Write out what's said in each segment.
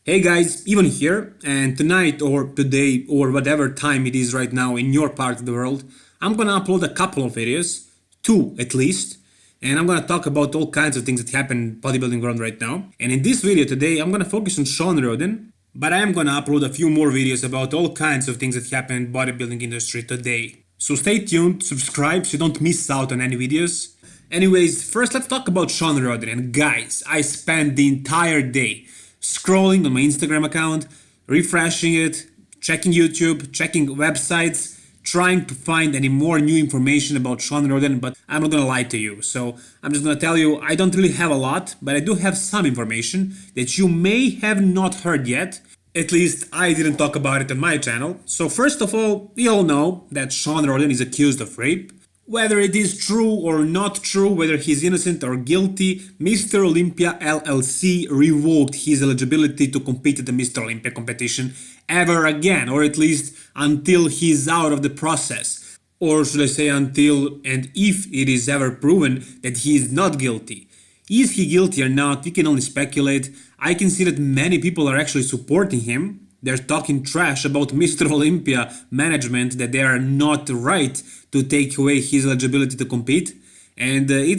Hey guys, even here, and tonight or today or whatever time it is right now in your part of the world, I'm gonna upload a couple of videos, two at least, and I'm gonna talk about all kinds of things that happen in bodybuilding world right now. And in this video today, I'm gonna focus on Shawn Rhoden, but I am gonna upload a few more videos about all kinds of things that happen in bodybuilding industry today. So stay tuned, subscribe so you don't miss out on any videos. Anyways, first let's talk about Shawn Rhoden. And guys, I spent the entire day scrolling on my Instagram account, refreshing it, checking YouTube, checking websites, trying to find any more new information about Shawn Rhoden, but I'm not gonna lie to you. So I'm just gonna tell you, I don't really have a lot, but I do have some information that you may have not heard yet. At least I didn't talk about it on my channel. So first of all, we all know that Shawn Rhoden is accused of rape. Whether it is true or not true, whether he's innocent or guilty, Mr. Olympia LLC revoked his eligibility to compete at the Mr. Olympia competition ever again, or at least until he's out of the process. Or should I say until and if it is ever proven that he is not guilty. Is he guilty or not, we can only speculate. I can see that many people are actually supporting him. They're talking trash about Mr. Olympia management, that they are not right to take away his eligibility to compete. And I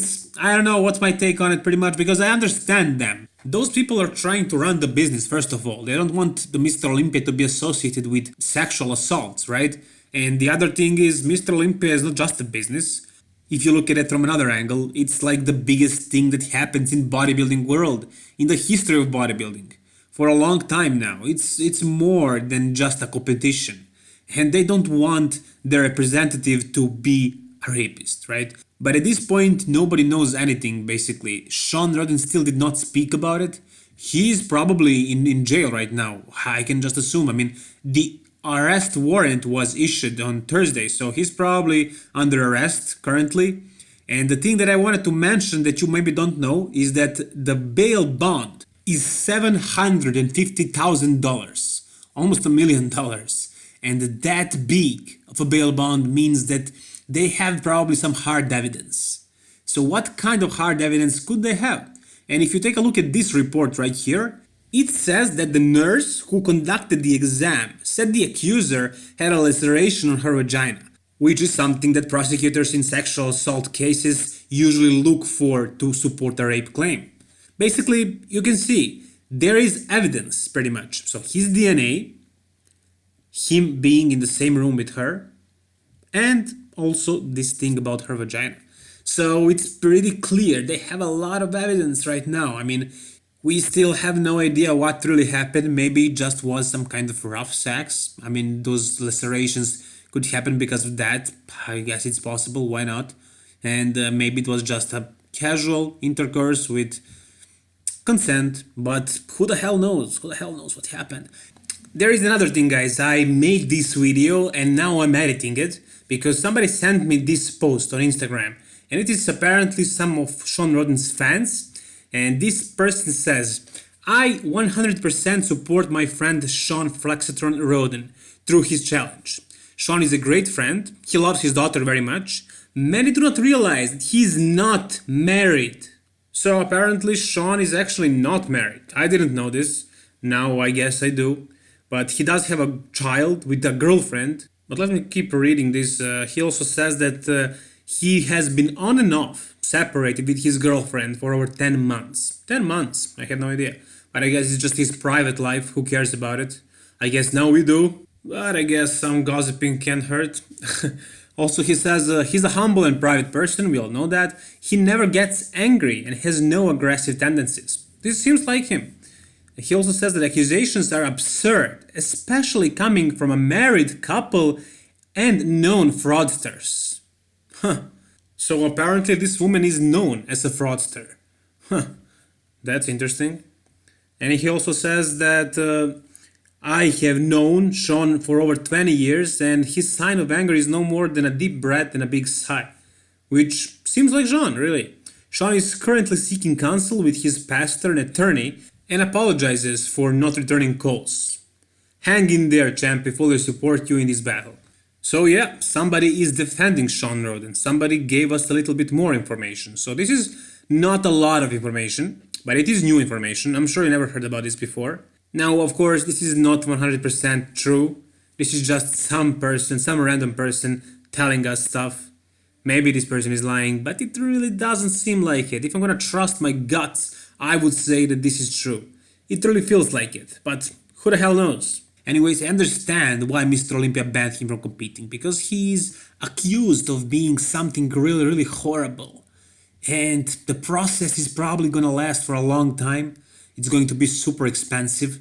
don't know what's my take on it pretty much, because I understand them. Those people are trying to run the business, first of all. They don't want the Mr. Olympia to be associated with sexual assaults, right? And the other thing is, Mr. Olympia is not just a business. If you look at it from another angle, it's like the biggest thing that happens in bodybuilding world, in the history of bodybuilding. For a long time now, it's more than just a competition, and they don't want their representative to be a rapist, right? But at this point, nobody knows anything, basically. Shawn Rhoden still did not speak about it. He's probably in jail right now, I can just assume. I mean, the arrest warrant was issued on Thursday, so he's probably under arrest currently. And the thing that I wanted to mention that you maybe don't know is that the bail bond is $750,000, almost $1 million. And that big of a bail bond means that they have probably some hard evidence. So what kind of hard evidence could they have? And if you take a look at this report right here, it says that the nurse who conducted the exam said the accuser had a laceration on her vagina, which is something that prosecutors in sexual assault cases usually look for to support a rape claim. Basically, you can see there is evidence pretty much. So his DNA, him being in the same room with her, and also this thing about her vagina. So it's pretty clear. They have a lot of evidence right now. I mean, we still have no idea what really happened. Maybe it just was some kind of rough sex. I mean, those lacerations could happen because of that. I guess it's possible. Why not? And maybe it was just a casual intercourse with consent, but who the hell knows? Who the hell knows what happened? There is another thing, guys. I made this video and now I'm editing it because somebody sent me this post on Instagram, and it is apparently some of Shawn Rhoden's fans. And this person says, I 100% support my friend Shawn Flexitron Rhoden through his challenge. Shawn is a great friend. He loves his daughter very much. Many do not realize that he is not married. So apparently Shawn is actually not married. I didn't know this. Now I guess I do. But he does have a child with a girlfriend. But let me keep reading this. He also says that he has been on and off separated with his girlfriend for over 10 months. 10 months? I had no idea. But I guess it's just his private life. Who cares about it? I guess now we do. But I guess some gossiping can't hurt. Also, he says he's a humble and private person, we all know that. He never gets angry and has no aggressive tendencies. This seems like him. He also says that accusations are absurd, especially coming from a married couple and known fraudsters. Huh. So apparently this woman is known as a fraudster. Huh. That's interesting. And he also says that I have known Shawn for over 20 years, and his sign of anger is no more than a deep breath and a big sigh. Which seems like Shawn, really. Shawn is currently seeking counsel with his pastor and attorney and apologizes for not returning calls. Hang in there, champ, we fully support you in this battle. So yeah, somebody is defending Shawn Rhoden. Somebody gave us a little bit more information. So this is not a lot of information, but it is new information. I'm sure you never heard about this before. Now, of course, this is not 100% true. This is just some person, some random person telling us stuff. Maybe this person is lying, but it really doesn't seem like it. If I'm gonna trust my guts, I would say that this is true. It really feels like it, but who the hell knows? Anyways, I understand why Mr. Olympia banned him from competing, because he's accused of being something really, really horrible. And the process is probably gonna last for a long time. It's going to be super expensive.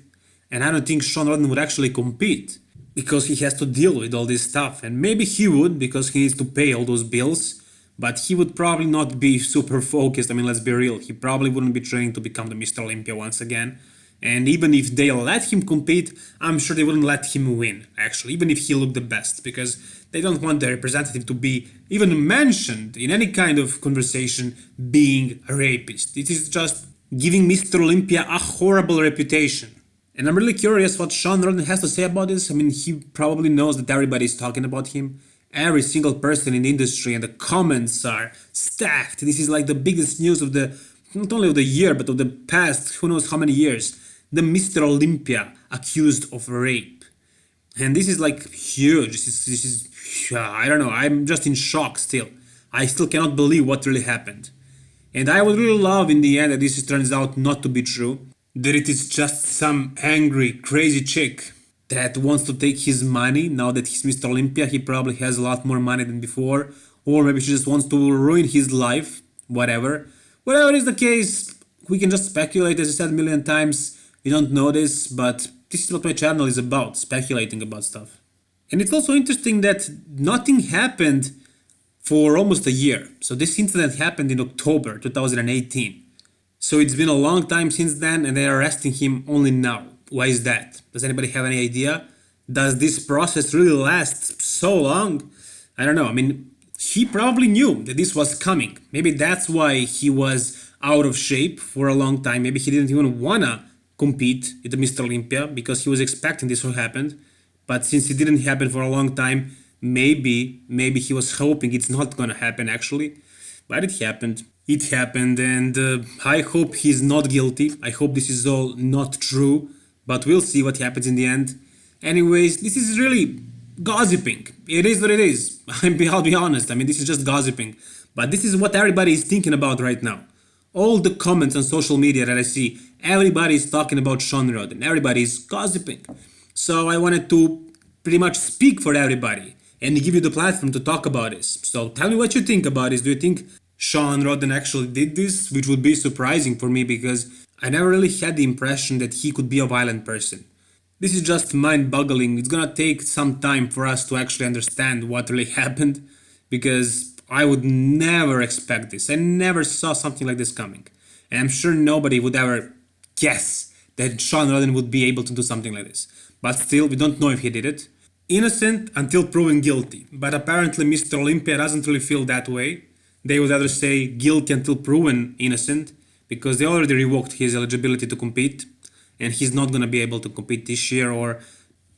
And I don't think Shawn Rhoden would actually compete because he has to deal with all this stuff. And maybe he would because he needs to pay all those bills. But he would probably not be super focused. I mean, let's be real. He probably wouldn't be training to become the Mr. Olympia once again. And even if they let him compete, I'm sure they wouldn't let him win, actually, even if he looked the best, because they don't want their representative to be even mentioned in any kind of conversation being a rapist. It is just giving Mr. Olympia a horrible reputation. And I'm really curious what Shawn Rhoden has to say about this. I mean, he probably knows that everybody is talking about him. Every single person in the industry, and the comments are stacked. This is like the biggest news of the, not only of the year, but of the past, who knows how many years. The Mr. Olympia accused of rape. And this is like huge. This is I don't know, I'm just in shock still. I still cannot believe what really happened. And I would really love in the end that this turns out not to be true. That it is just some angry, crazy chick that wants to take his money. Now that he's Mr. Olympia, he probably has a lot more money than before. Or maybe she just wants to ruin his life. Whatever. Whatever is the case, we can just speculate, as I said a million times. We don't know this, but this is what my channel is about, speculating about stuff. And it's also interesting that nothing happened for almost a year. So this incident happened in October 2018. So it's been a long time since then, and they're arresting him only now. Why is that? Does anybody have any idea? Does this process really last so long? I don't know. I mean, he probably knew that this was coming. Maybe that's why he was out of shape for a long time. Maybe he didn't even wanna compete at the Mr. Olympia because he was expecting this to happen. But since it didn't happen for a long time, maybe he was hoping it's not gonna happen actually. But it happened. It happened, and I hope he's not guilty. I hope this is all not true, but we'll see what happens in the end. Anyways, this is really gossiping. It is what it is. I'll be honest. I mean, this is just gossiping. But this is what everybody is thinking about right now. All the comments on social media that I see, everybody is talking about Shawn Rhoden. Everybody is gossiping. So I wanted to pretty much speak for everybody and give you the platform to talk about this. So tell me what you think about this. Do you think Shawn Rhoden actually did this? Which would be surprising for me because I never really had the impression that he could be a violent person. This is just mind-boggling. It's gonna take some time for us to actually understand what really happened because I would never expect this. I never saw something like this coming. And I'm sure nobody would ever guess that Shawn Rhoden would be able to do something like this. But still, we don't know if he did it. Innocent until proven guilty. But apparently Mr. Olympia doesn't really feel that way. They would either say guilty until proven innocent because they already revoked his eligibility to compete. And he's not gonna be able to compete this year or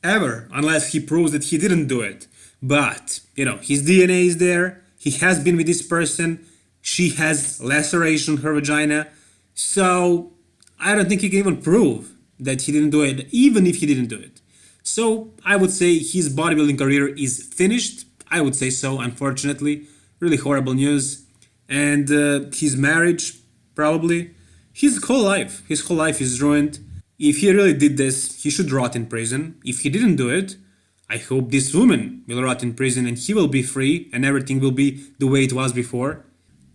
ever unless he proves that he didn't do it. But, you know, his DNA is there. He has been with this person. She has laceration in her vagina. So I don't think he can even prove that he didn't do it, even if he didn't do it. So I would say his bodybuilding career is finished. I would say so, unfortunately. Really horrible news. And his marriage, probably. His whole life is ruined. If he really did this, he should rot in prison. If he didn't do it, I hope this woman will rot in prison and he will be free and everything will be the way it was before.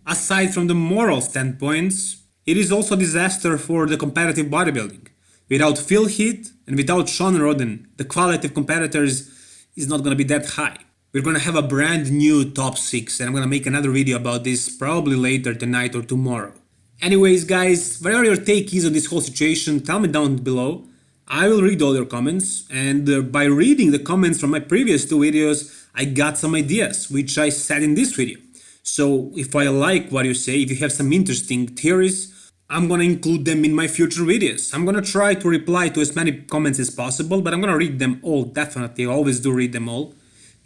Aside from the moral standpoints, it is also a disaster for the competitive bodybuilding. Without Phil Heath and without Shawn Rhoden, the quality of competitors is not gonna be that high. We're gonna have a brand new top 6 and I'm gonna make another video about this probably later tonight or tomorrow. Anyways guys, whatever your take is on this whole situation, tell me down below. I will read all your comments, and by reading the comments from my previous 2 videos, I got some ideas, which I said in this video. So if I like what you say, if you have some interesting theories, I'm gonna include them in my future videos. I'm gonna try to reply to as many comments as possible, but I'm gonna read them all, definitely. I always do read them all.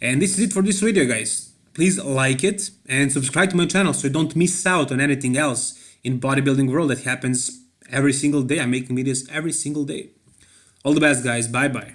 And this is it for this video, guys. Please like it and subscribe to my channel so you don't miss out on anything else in bodybuilding world that happens every single day. I'm making videos every single day. All the best, guys. Bye bye.